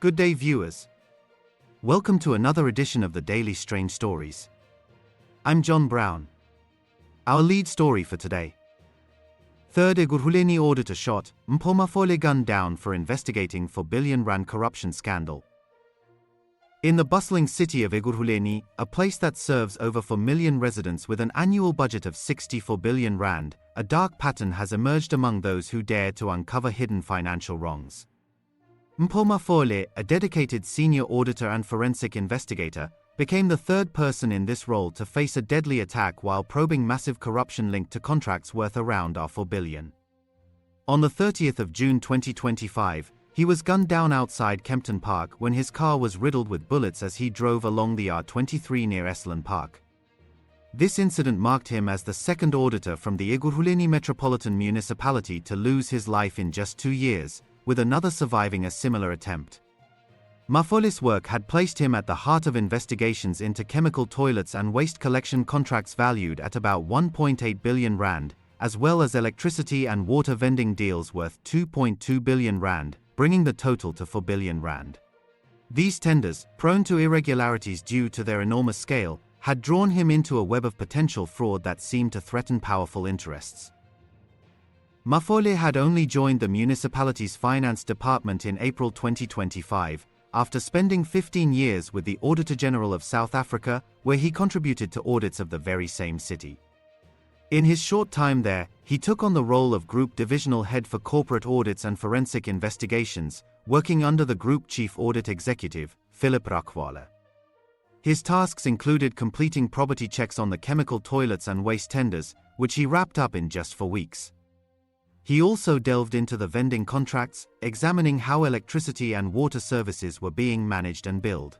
Good day, viewers. Welcome to another edition of the Daily Strange Stories. I'm John Brown. Our lead story for today. Third Ekurhuleni auditor shot, Mpho Mafole gunned down for investigating for billion-rand corruption scandal. In the bustling city of Ekurhuleni, a place that serves over 4 million residents with an annual budget of 64 billion rand, a dark pattern has emerged among those who dare to uncover hidden financial wrongs. Mpho Mafole, a dedicated senior auditor and forensic investigator, became the third person in this role to face a deadly attack while probing massive corruption linked to contracts worth around 4 billion. On the 30th of June 2025, he was gunned down outside Kempton Park when his car was riddled with bullets as he drove along the R23 near Esalen Park. This incident marked him as the second auditor from the Ekurhuleni Metropolitan Municipality to lose his life in just 2 years, with another surviving a similar attempt. Mafole's work had placed him at the heart of investigations into chemical toilets and waste collection contracts valued at about 1.8 billion rand, as well as electricity and water vending deals worth 2.2 billion rand, bringing the total to 4 billion rand. These tenders, prone to irregularities due to their enormous scale, had drawn him into a web of potential fraud that seemed to threaten powerful interests. Mafole had only joined the municipality's finance department in April 2025, after spending 15 years with the Auditor General of South Africa, where he contributed to audits of the very same city. In his short time there, he took on the role of Group Divisional Head for Corporate Audits and Forensic Investigations, working under the Group Chief Audit Executive, Philip Rakwala. His tasks included completing property checks on the chemical toilets and waste tenders, which he wrapped up in just 4 weeks. He also delved into the vending contracts, examining how electricity and water services were being managed and billed.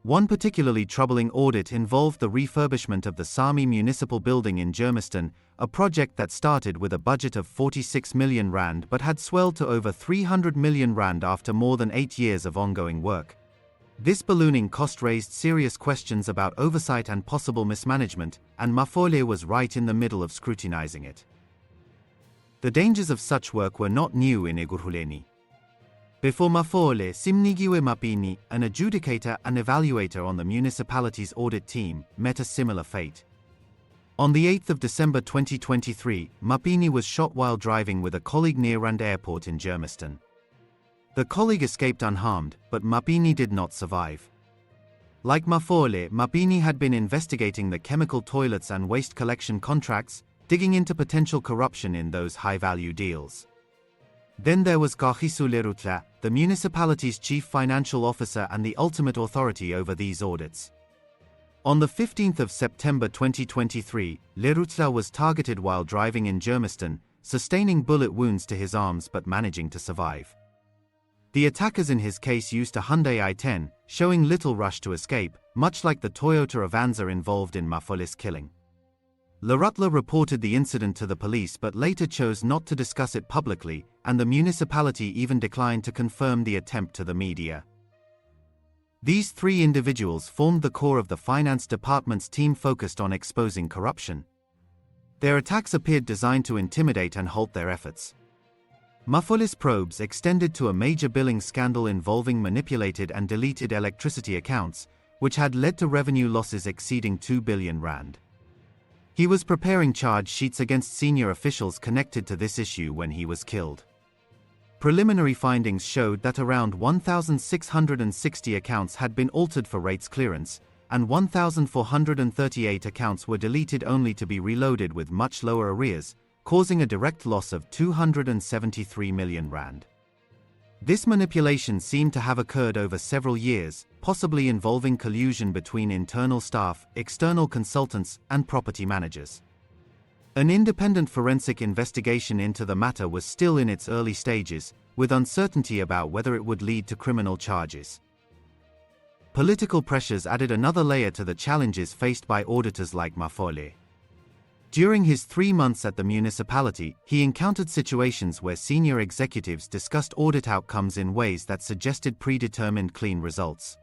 One particularly troubling audit involved the refurbishment of the Sami Municipal building in Germiston, a project that started with a budget of 46 million rand but had swelled to over 300 million rand after more than 8 years of ongoing work. This ballooning cost raised serious questions about oversight and possible mismanagement, and Mafole was right in the middle of scrutinizing it. The dangers of such work were not new in Ekurhuleni. Before Mafole, Simnikiwe Mapini, an adjudicator and evaluator on the municipality's audit team, met a similar fate. On the 8th of December 2023, Mapini was shot while driving with a colleague near Rand Airport in Germiston. The colleague escaped unharmed, but Mapini did not survive. Like Mafole, Mapini had been investigating the chemical toilets and waste collection contracts, digging into potential corruption in those high-value deals. Then there was Kagiso Lerutla, the municipality's chief financial officer and the ultimate authority over these audits. On the 15th of September 2023, Lerutla was targeted while driving in Germiston, sustaining bullet wounds to his arms but managing to survive. The attackers in his case used a Hyundai i10, showing little rush to escape, much like the Toyota Avanza involved in Mafole's killing. Lerutla reported the incident to the police but later chose not to discuss it publicly, and the municipality even declined to confirm the attempt to the media. These 3 individuals formed the core of the finance department's team focused on exposing corruption. Their attacks appeared designed to intimidate and halt their efforts. Mafole's probes extended to a major billing scandal involving manipulated and deleted electricity accounts, which had led to revenue losses exceeding 2 billion rand. He was preparing charge sheets against senior officials connected to this issue when he was killed. Preliminary findings showed that around 1,660 accounts had been altered for rates clearance, and 1,438 accounts were deleted only to be reloaded with much lower arrears, causing a direct loss of 273 million rand. This manipulation seemed to have occurred over several years, possibly involving collusion between internal staff, external consultants, and property managers. An independent forensic investigation into the matter was still in its early stages, with uncertainty about whether it would lead to criminal charges. Political pressures added another layer to the challenges faced by auditors like Mafole. During his 3 months at the municipality, he encountered situations where senior executives discussed audit outcomes in ways that suggested predetermined clean results.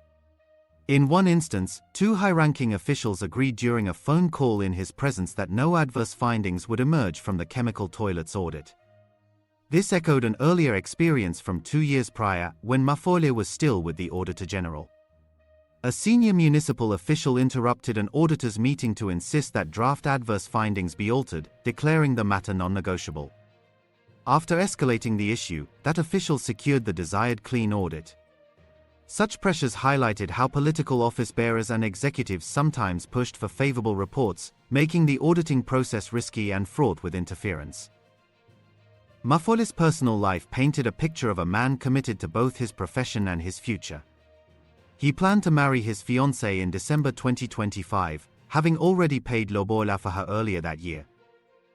In one instance, 2 high-ranking officials agreed during a phone call in his presence that no adverse findings would emerge from the chemical toilets audit. This echoed an earlier experience from 2 years prior when Mafole was still with the Auditor General. A senior municipal official interrupted an auditor's meeting to insist that draft adverse findings be altered, declaring the matter non-negotiable. After escalating the issue, that official secured the desired clean audit. Such pressures highlighted how political office bearers and executives sometimes pushed for favorable reports, making the auditing process risky and fraught with interference. Mafole's personal life painted a picture of a man committed to both his profession and his future. He planned to marry his fiancée in December 2025, having already paid lobola for her earlier that year.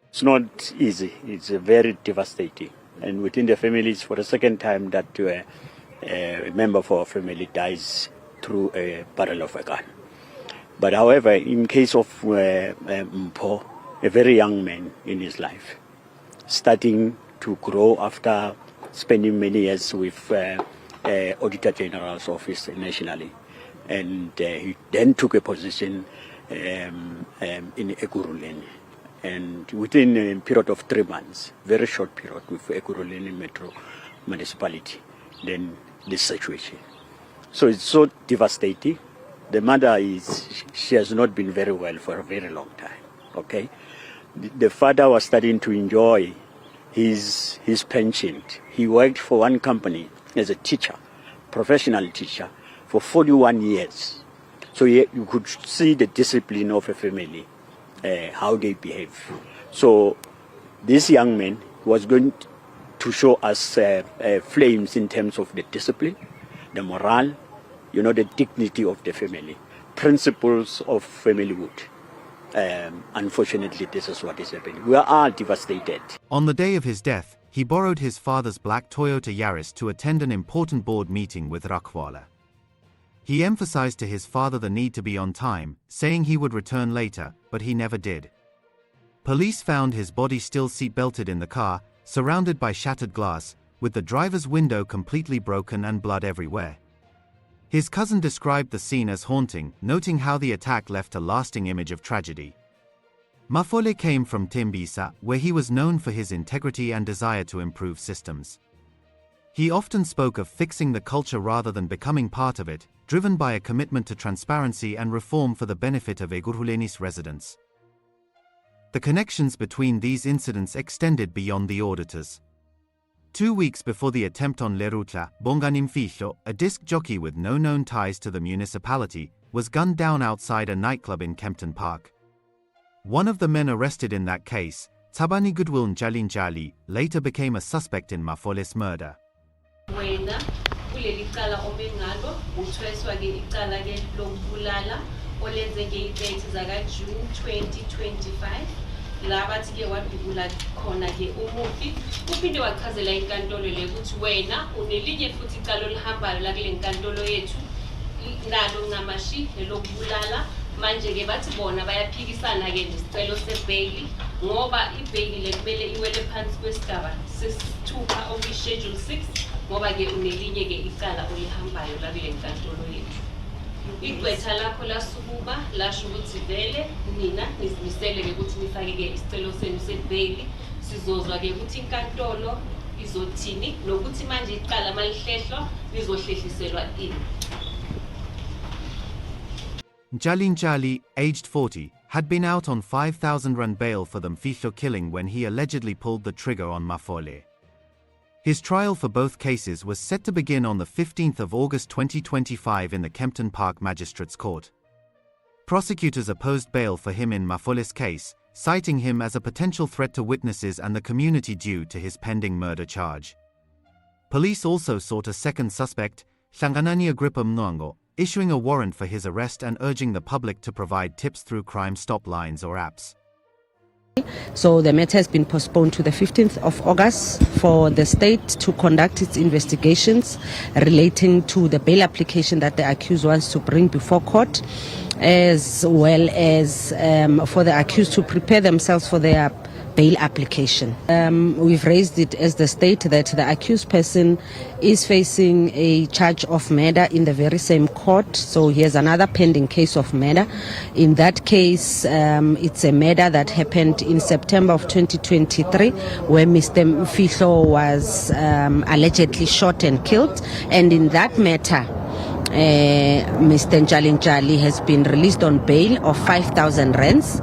It's not easy. It's very devastating. And within the family, it's for the second time that a member of our family dies through a barrel of a gun. But however, in case of Mpho, a very young man in his life, starting to grow after spending many years with Auditor General's office nationally. And he then took a position in Ekurhuleni. And within a period of 3 months, very short period with Ekurhuleni Metro Municipality, then this situation. So it's so devastating. The mother she has not been very well for a very long time, okay? The father was starting to enjoy his pension. He worked for one company as a teacher, professional teacher, for 41 years. So you could see the discipline of a family, how they behave. So this young man was going to show us flames in terms of the discipline, the morale, the dignity of the family, principles of familyhood. Unfortunately, this is what is happening. We are all devastated. On the day of his death, he borrowed his father's black Toyota Yaris to attend an important board meeting with Lerutla. He emphasized to his father the need to be on time, saying he would return later, but he never did. Police found his body still seat-belted in the car, surrounded by shattered glass, with the driver's window completely broken and blood everywhere. His cousin described the scene as haunting, noting how the attack left a lasting image of tragedy. Mafole came from Tembisa, where he was known for his integrity and desire to improve systems. He often spoke of fixing the culture rather than becoming part of it, driven by a commitment to transparency and reform for the benefit of Ekurhuleni's residents. The connections between these incidents extended beyond the auditors. 2 weeks before the attempt on Lerutla, Mfo, a disc jockey with no known ties to the municipality, was gunned down outside a nightclub in Kempton Park. One of the men arrested in that case, Tabani Goodwill Njali, later became a suspect in Mafole's murder. June 2025. Labathi ke wadubula khona ke umufi uphinde wachazela inkantolo le ukuthi wena unelinye futhi icala lihambayo la kule nkantolo yethu nalo ngamashi lokubulala manje ke bathi bona bayaphikisana ke nesicelo sebail ngoba ibail le kumele iwele phansi kwesigaba sesithupha okuyischedule 6 ngoba ke unelinye ke icala olihambayo la kule nkantolo yethu. Igqwetha lakho lasukuba lasho ukuthi vele nina nizimisele ke ukuthi nifake ke isicelo senu sebail sizozwa ke ukuthi inkantolo izothini nokuthi manje iqala malihlehlo lizohlehliselwa ini. Njali, aged 40, had been out on 5,000 rand bail for the Mfihlo killing when he allegedly pulled the trigger on Mafole. His trial for both cases was set to begin on the 15th of August 2025 in the Kempton Park Magistrates Court. Prosecutors opposed bail for him in Mafole's case, citing him as a potential threat to witnesses and the community due to his pending murder charge. Police also sought a second suspect, Hlanganani Agrippa Mnwango, issuing a warrant for his arrest and urging the public to provide tips through crime stop lines or apps. So the matter has been postponed to the 15th of August for the state to conduct its investigations relating to the bail application that the accused wants to bring before court, as well as for the accused to prepare themselves for their bail application. We've raised it as the state that the accused person is facing a charge of murder in the very same court, so he has another pending case of murder. In that case, it's a murder that happened in September of 2023, where Mr. Mfo was allegedly shot and killed, and in that matter, Mr. Njali has been released on bail of 5,000 rands.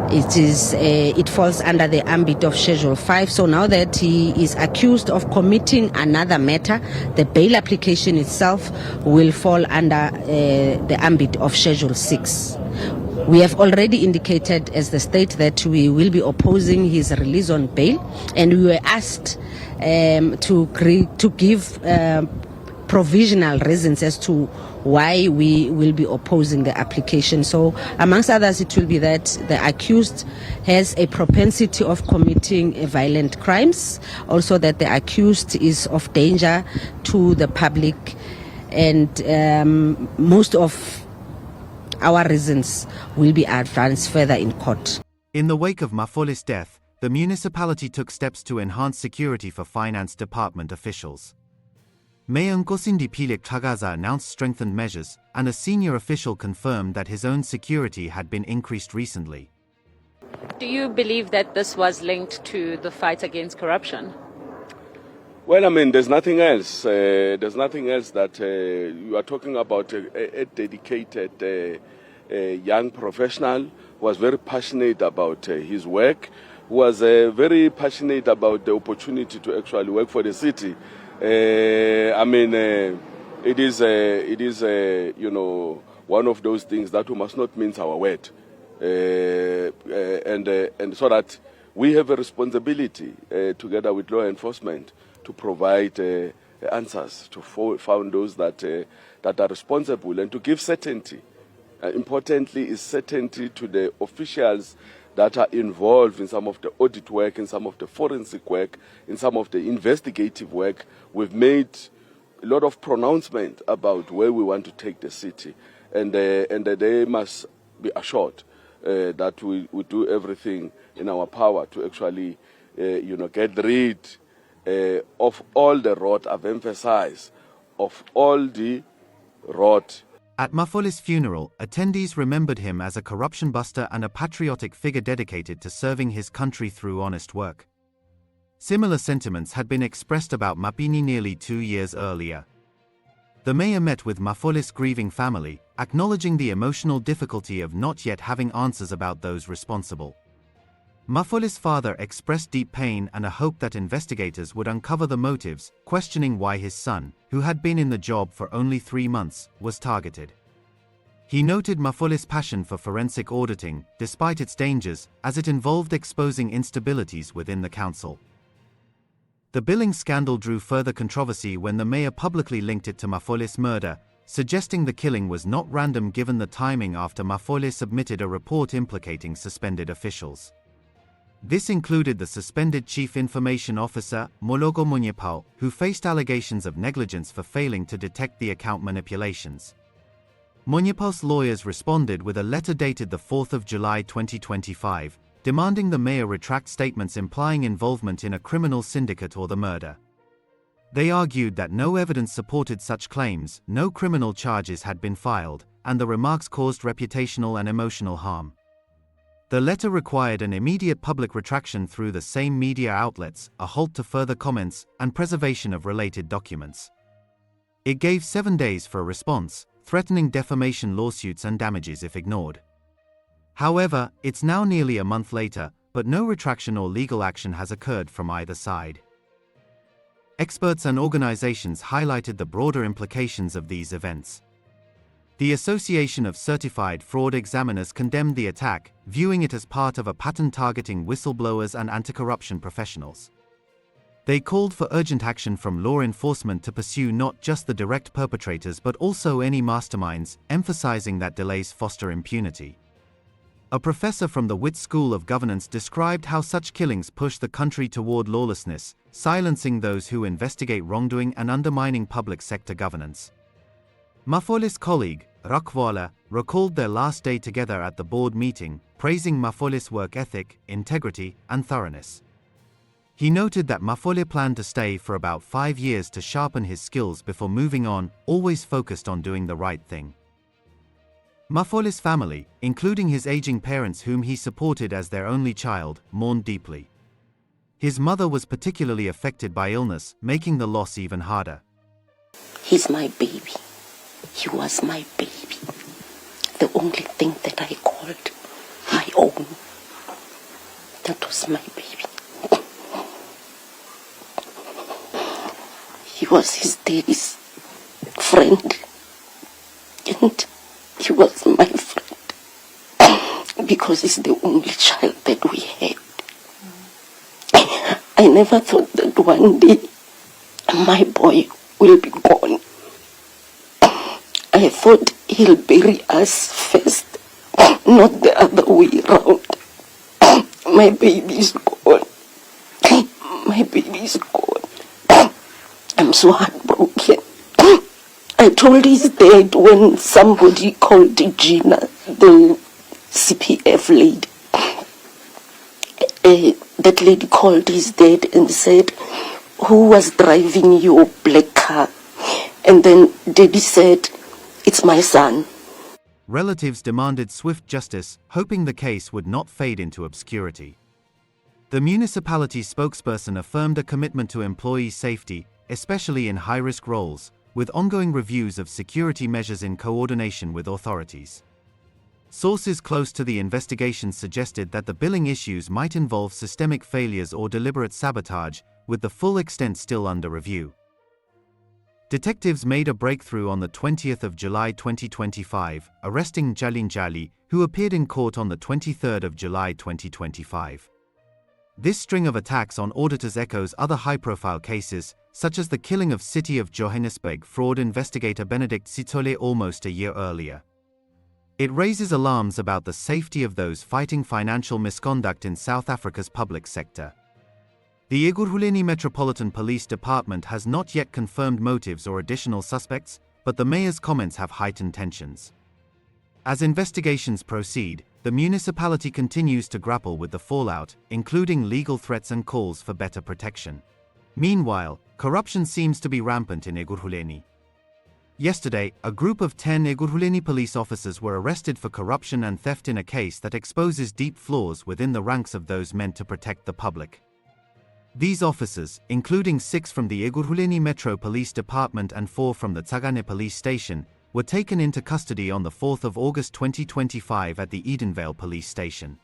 It falls under the ambit of Schedule 5. So now that he is accused of committing another matter, the bail application itself will fall under the ambit of Schedule 6. We have already indicated as the state that we will be opposing his release on bail, and we were asked to give provisional reasons as to why we will be opposing the application. So amongst others, it will be that the accused has a propensity of committing violent crimes, also that the accused is of danger to the public, and most of our reasons will be advanced further in court. In the wake of Mafole's death, the municipality took steps to enhance security for finance department officials. Mayor Nkosindiphihle Xhakaza announced strengthened measures, and a senior official confirmed that his own security had been increased recently. Do you believe that this was linked to the fight against corruption? Well, I mean, there's nothing else. There's nothing else that you are talking about. A dedicated young professional who was very passionate about his work, who was very passionate about the opportunity to actually work for the city. I mean, it is you know, one of those things that we must not mince our word, and so that we have a responsibility together with law enforcement to provide answers to found those that are responsible, and to give certainty. Importantly, is certainty to the officials that are involved in some of the audit work, in some of the forensic work, in some of the investigative work. We've made a lot of pronouncement about where we want to take the city, and they must be assured that we do everything in our power to actually, get rid of all the rot. I've emphasized of all the rot. At Mafole's funeral, attendees remembered him as a corruption buster and a patriotic figure dedicated to serving his country through honest work. Similar sentiments had been expressed about Mapini nearly 2 years earlier. The mayor met with Mafole's grieving family, acknowledging the emotional difficulty of not yet having answers about those responsible. Mafole's father expressed deep pain and a hope that investigators would uncover the motives, questioning why his son, who had been in the job for only 3 months, was targeted. He noted Mafole's passion for forensic auditing, despite its dangers, as it involved exposing instabilities within the council. The billing scandal drew further controversy when the mayor publicly linked it to Mafole's murder, suggesting the killing was not random given the timing after Mafole submitted a report implicating suspended officials. This included the suspended Chief Information Officer, Mologo Municipal, who faced allegations of negligence for failing to detect the account manipulations. Municipal's lawyers responded with a letter dated the 4th of July 2025, demanding the mayor retract statements implying involvement in a criminal syndicate or the murder. They argued that no evidence supported such claims, no criminal charges had been filed, and the remarks caused reputational and emotional harm. The letter required an immediate public retraction through the same media outlets, a halt to further comments, and preservation of related documents. It gave 7 days for a response, threatening defamation lawsuits and damages if ignored. However, it's now nearly a month later, but no retraction or legal action has occurred from either side. Experts and organizations highlighted the broader implications of these events. The Association of Certified Fraud Examiners condemned the attack, viewing it as part of a pattern targeting whistleblowers and anti-corruption professionals. They called for urgent action from law enforcement to pursue not just the direct perpetrators but also any masterminds, emphasizing that delays foster impunity. A professor from the Wits School of Governance described how such killings push the country toward lawlessness, silencing those who investigate wrongdoing and undermining public sector governance. Mafole's colleague, Rakwala, recalled their last day together at the board meeting, praising Mafole's work ethic, integrity, and thoroughness. He noted that Mafole planned to stay for about 5 years to sharpen his skills before moving on, always focused on doing the right thing. Mafole's family, including his aging parents whom he supported as their only child, mourned deeply. His mother was particularly affected by illness, making the loss even harder. He's my baby. He was my baby. The only thing that I called my own. That was my baby. He was his daddy's friend. And he was my friend. Because he's the only child that we had. I never thought that one day my boy will be gone. I thought he'll bury us first, not the other way around. My baby's gone. My baby's gone. I'm so heartbroken. I told his dad when somebody called Gina, the CPF lady. That lady called his dad and said, "Who was driving your black car?" And then Daddy said, "It's my son." Relatives demanded swift justice, hoping the case would not fade into obscurity. The municipality's spokesperson affirmed a commitment to employee safety, especially in high-risk roles, with ongoing reviews of security measures in coordination with authorities. Sources close to the investigation suggested that the billing issues might involve systemic failures or deliberate sabotage, with the full extent still under review. Detectives made a breakthrough on the 20th of July 2025, arresting Jalin Jali, who appeared in court on the 23rd of July 2025. This string of attacks on auditors echoes other high-profile cases, such as the killing of City of Johannesburg fraud investigator Benedict Sithole almost a year earlier. It raises alarms about the safety of those fighting financial misconduct in South Africa's public sector. The Ekurhuleni Metropolitan Police Department has not yet confirmed motives or additional suspects, but the mayor's comments have heightened tensions. As investigations proceed, the municipality continues to grapple with the fallout, including legal threats and calls for better protection. Meanwhile, corruption seems to be rampant in Ekurhuleni. Yesterday, a group of 10 Ekurhuleni police officers were arrested for corruption and theft in a case that exposes deep flaws within the ranks of those meant to protect the public. These officers, including 6 from the Ekurhuleni Metro Police Department and 4 from the Tsagane Police Station, were taken into custody on the 4th of August 2025 at the Edenvale Police Station.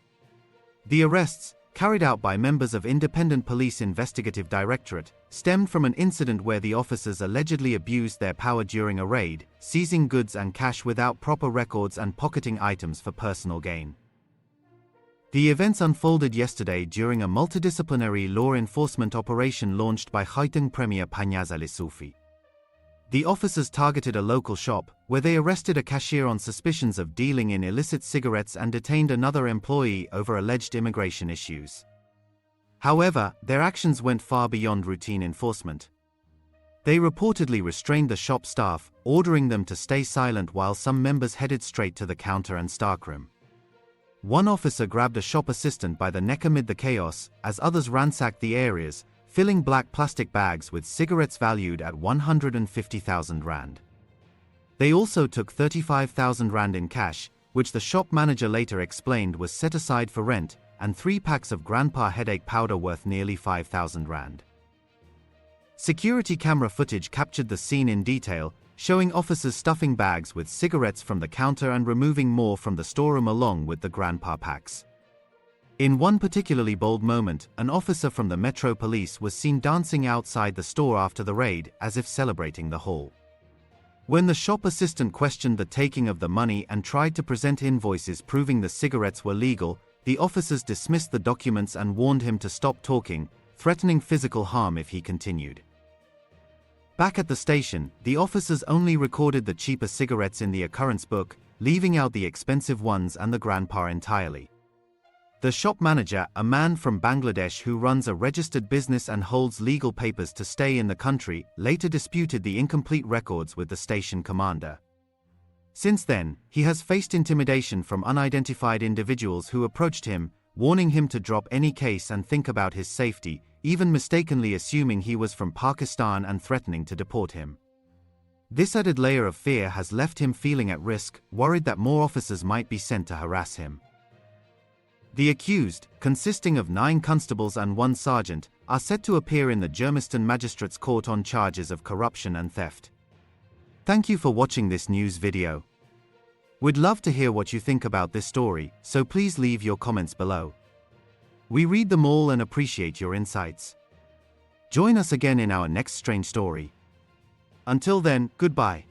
The arrests, carried out by members of Independent Police Investigative Directorate, stemmed from an incident where the officers allegedly abused their power during a raid, seizing goods and cash without proper records and pocketing items for personal gain. The events unfolded yesterday during a multidisciplinary law enforcement operation launched by Gauteng Premier Panyaza Lesufi. The officers targeted a local shop, where they arrested a cashier on suspicions of dealing in illicit cigarettes and detained another employee over alleged immigration issues. However, their actions went far beyond routine enforcement. They reportedly restrained the shop staff, ordering them to stay silent while some members headed straight to the counter and stockroom. One officer grabbed a shop assistant by the neck amid the chaos, as others ransacked the areas, filling black plastic bags with cigarettes valued at 150,000 rand. They also took 35,000 rand in cash, which the shop manager later explained was set aside for rent, and 3 packs of grandpa headache powder worth nearly 5,000 rand. Security camera footage captured the scene in detail, showing officers stuffing bags with cigarettes from the counter and removing more from the storeroom along with the grandpa packs. In one particularly bold moment, an officer from the Metro Police was seen dancing outside the store after the raid, as if celebrating the haul. When the shop assistant questioned the taking of the money and tried to present invoices proving the cigarettes were legal, the officers dismissed the documents and warned him to stop talking, threatening physical harm if he continued. Back at the station, the officers only recorded the cheaper cigarettes in the occurrence book, leaving out the expensive ones and the grandpa entirely. The shop manager, a man from Bangladesh who runs a registered business and holds legal papers to stay in the country, later disputed the incomplete records with the station commander. Since then, he has faced intimidation from unidentified individuals who approached him, warning him to drop any case and think about his safety, even mistakenly assuming he was from Pakistan and threatening to deport him. This added layer of fear has left him feeling at risk, worried that more officers might be sent to harass him. The accused, consisting of 9 constables and 1 sergeant, are set to appear in the Germiston Magistrates Court on charges of corruption and theft. Thank you for watching this news video. We'd love to hear what you think about this story, so please leave your comments below. We read them all and appreciate your insights. Join us again in our next strange story. Until then, goodbye.